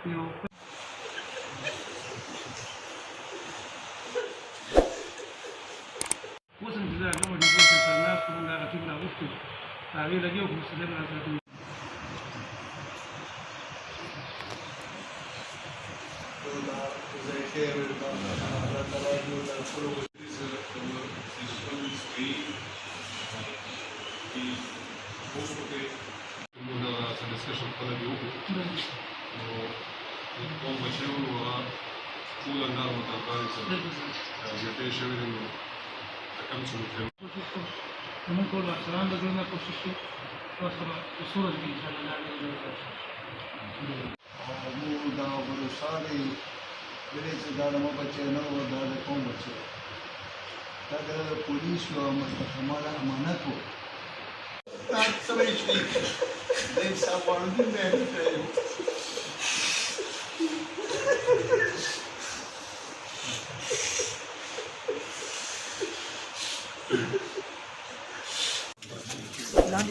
یو اوس انتظار کوم چې څه سره ناست وم دا رقیب راغوښتي هغې لګیا خو مسلم راته discussion خپله دې وکړو نو کوم بچي وو هغه ټول اندار مطابق سره ګټې شوي دي نو کم څه وکړو زموږ ټول افسران د ژوند نه کوشش کوي ورسره په صورت کې انشاءالله او موږ دا بروسه دی دې چې دا د مو بچی نه و دا د کوم بچی دا د پولیسو مستحمله امانت و They someone did anything. Not